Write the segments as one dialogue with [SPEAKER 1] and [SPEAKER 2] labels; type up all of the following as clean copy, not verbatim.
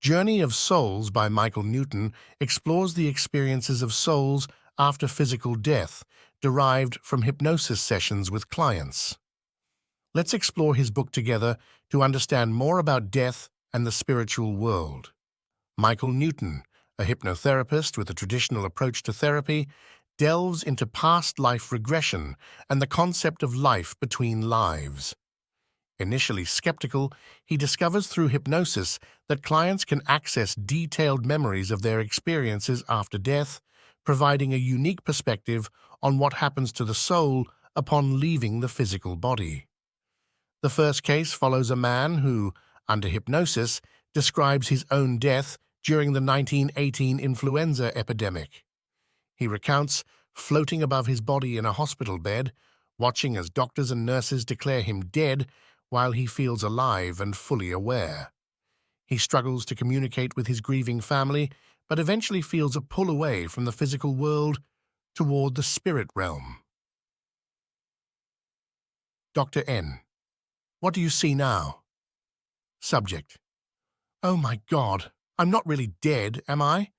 [SPEAKER 1] Journey of Souls by Michael Newton explores the experiences of souls after physical death, derived from hypnosis sessions with clients. Let's explore his book together to understand more about death and the spiritual world. Michael Newton, a hypnotherapist with a traditional approach to therapy, delves into past life regression and the concept of life between lives. Initially skeptical, he discovers through hypnosis that clients can access detailed memories of their experiences after death, providing a unique perspective on what happens to the soul upon leaving the physical body. The first case follows a man who, under hypnosis, describes his own death during the 1918 influenza epidemic. He recounts floating above his body in a hospital bed, watching as doctors and nurses declare him dead while he feels alive and fully aware. He struggles to communicate with his grieving family, but eventually feels a pull away from the physical world toward the spirit realm. Dr. N. What do you see now? Subject. Oh my God, I'm not really dead, am I?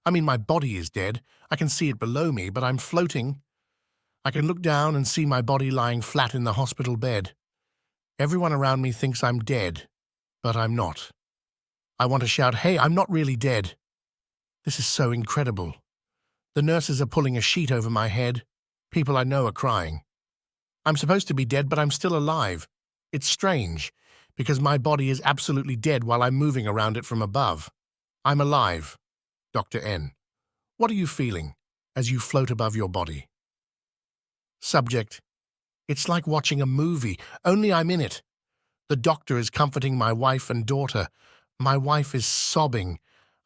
[SPEAKER 1] I mean, my body is dead. I can see it below me, but I'm floating. I can look down and see my body lying flat in the hospital bed. Everyone around me thinks I'm dead, but I'm not. I want to shout, hey, I'm not really dead. This is so incredible. The nurses are pulling a sheet over my head. People I know are crying. I'm supposed to be dead, but I'm still alive. It's strange, because my body is absolutely dead while I'm moving around it from above. I'm alive. Dr. N. What are you feeling as you float above your body? Subject. It's like watching a movie, only I'm in it. The doctor is comforting my wife and daughter. My wife is sobbing.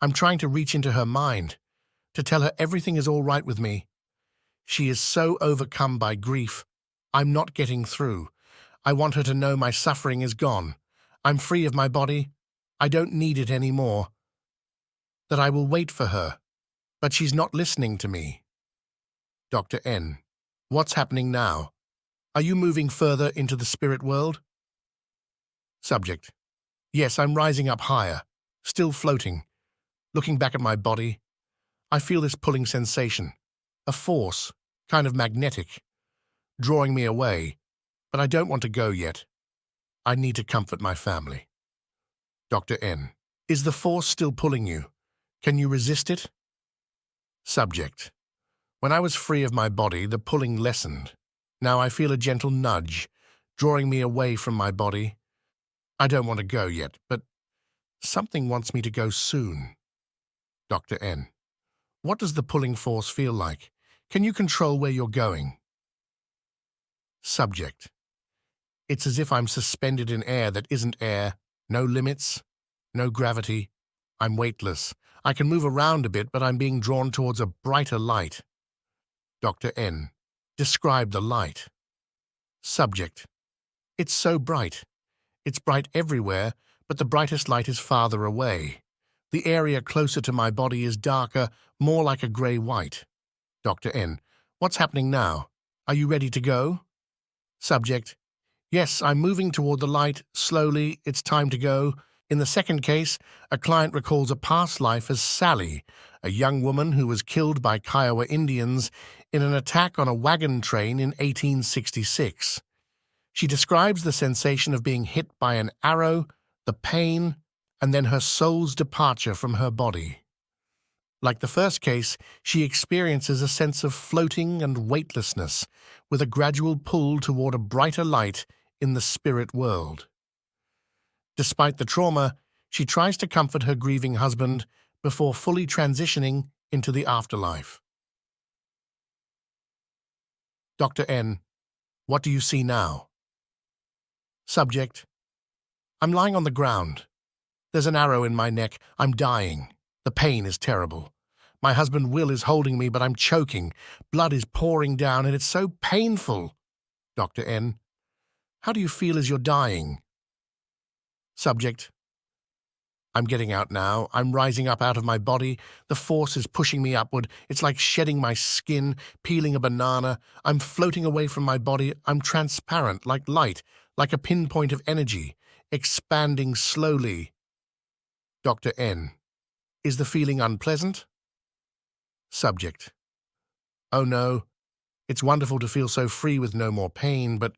[SPEAKER 1] I'm trying to reach into her mind, to tell her everything is all right with me. She is so overcome by grief. I'm not getting through. I want her to know my suffering is gone. I'm free of my body. I don't need it anymore. That I will wait for her. But she's not listening to me. Dr. N. What's happening now? Are you moving further into the spirit world? Subject. Yes, I'm rising up higher, still floating. Looking back at my body, I feel this pulling sensation, a force, kind of magnetic, drawing me away, but I don't want to go yet. I need to comfort my family. Dr. N. Is the force still pulling you? Can you resist it? Subject. When I was free of my body, the pulling lessened. Now I feel a gentle nudge, drawing me away from my body. I don't want to go yet, but something wants me to go soon. Dr. N. What does the pulling force feel like? Can you control where you're going? Subject. It's as if I'm suspended in air that isn't air, no limits, no gravity. I'm weightless. I can move around a bit, but I'm being drawn towards a brighter light. Dr. N. Describe the light. Subject. It's so bright. It's bright everywhere, but the brightest light is farther away. The area closer to my body is darker, more like a grey-white. Dr. N. What's happening now? Are you ready to go? Subject. Yes, I'm moving toward the light. Slowly, it's time to go. In the second case, a client recalls a past life as Sally, a young woman who was killed by Kiowa Indians in an attack on a wagon train in 1866. She describes the sensation of being hit by an arrow, the pain, and then her soul's departure from her body. Like the first case, she experiences a sense of floating and weightlessness, with a gradual pull toward a brighter light in the spirit world. Despite the trauma, she tries to comfort her grieving husband before fully transitioning into the afterlife. Dr. N. What do you see now? Subject. I'm lying on the ground. There's an arrow in my neck. I'm dying. The pain is terrible. My husband Will is holding me, but I'm choking. Blood is pouring down, and it's so painful. Dr. N. How do you feel as you're dying? Subject. I'm getting out now. I'm rising up out of my body. The force is pushing me upward. It's like shedding my skin, peeling a banana. I'm floating away from my body. I'm transparent, like light, like a pinpoint of energy, expanding slowly. Dr. N. Is the feeling unpleasant? Subject. Oh no, it's wonderful to feel so free with no more pain, but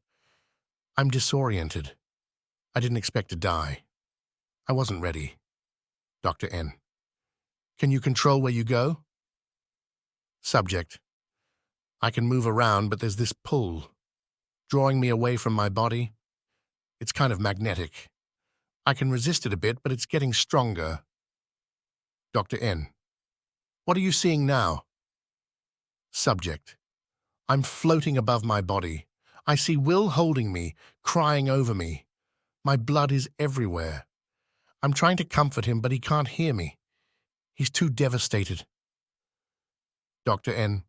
[SPEAKER 1] I'm disoriented. I didn't expect to die. I wasn't ready. Dr. N. Can you control where you go? Subject. I can move around, but there's this pull, drawing me away from my body. It's kind of magnetic. I can resist it a bit, but it's getting stronger. Dr. N. What are you seeing now? Subject. I'm floating above my body. I see Will holding me, crying over me. My blood is everywhere. I'm trying to comfort him, but he can't hear me. He's too devastated. Dr. N.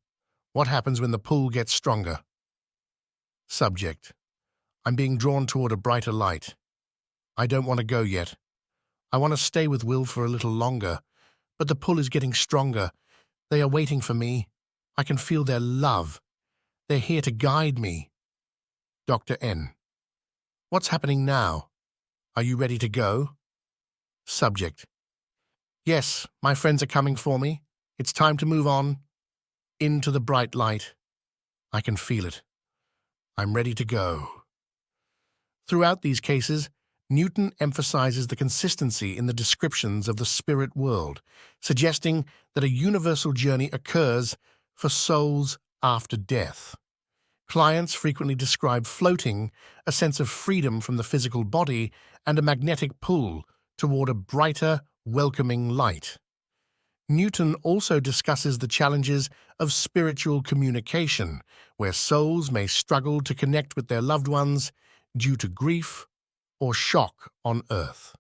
[SPEAKER 1] What happens when the pull gets stronger? Subject. I'm being drawn toward a brighter light. I don't want to go yet. I want to stay with Will for a little longer, but the pull is getting stronger. They are waiting for me. I can feel their love. They're here to guide me. Dr. N. What's happening now? Are you ready to go? Subject. Yes, my friends are coming for me. It's time to move on. Into the bright light. I can feel it. I'm ready to go. Throughout these cases, Newton emphasizes the consistency in the descriptions of the spirit world, suggesting that a universal journey occurs for souls after death. Clients frequently describe floating, a sense of freedom from the physical body, and a magnetic pull toward a brighter, welcoming light. Newton also discusses the challenges of spiritual communication, where souls may struggle to connect with their loved ones due to grief or shock on Earth.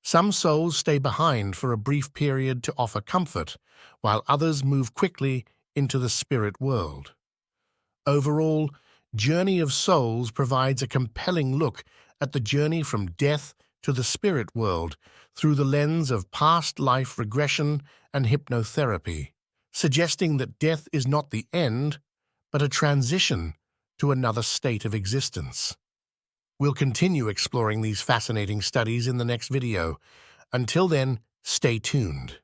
[SPEAKER 1] Some souls stay behind for a brief period to offer comfort, while others move quickly into the spirit world. Overall, Journey of Souls provides a compelling look at the journey from death to the spirit world through the lens of past life regression and hypnotherapy, suggesting that death is not the end, but a transition to another state of existence. We'll continue exploring these fascinating studies in the next video. Until then, stay tuned.